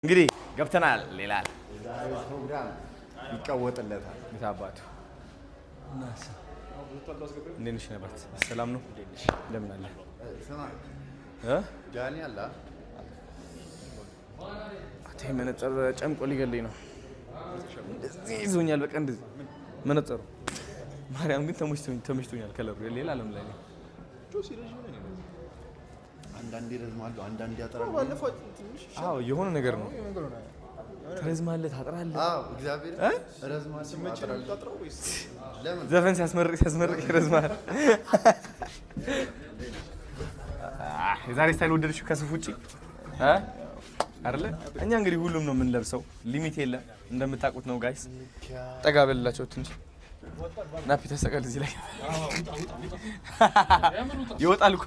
እንግዲህ ገብተናል ይላል ፕሮግራም ይቀወጥለታል። የታባቱ እንዴት ነሽ ነበር? ሰላም ነው? እንደምን አለ? ዳኒ አለ አቴ መነጽር ጨምቆ ሊገለኝ ነው። እንደዚህ ይዞኛል። በቃ እንደዚህ መነጽሩ ማርያም ግን ተመችቶኛል። ከለሩ ሌላ ዓለም ላይ ነው። አንዳንዴ ረዝማሉ፣ አንዳንዴ ያጠራሉ። አዎ የሆነ ነገር ነው። ትረዝማለህ፣ ታጥራለህ። አዎ እግዚአብሔር ረዝማለህ፣ ታጥራለህ ወይስ ለምን? ዘፈን ሲያስመርቅ ይረዝማል። የዛሬ ስታይል ወደድሽው ከሱፍ ውጪ አይደለ? እኛ እንግዲህ ሁሉም ነው የምንለብሰው፣ ሊሚት የለም። እንደምታውቁት ነው ጋይስ። ጠጋ በልላቸው ትንሽ ናፒ ተሰቀል እዚህ ላይ ይወጣል እኮ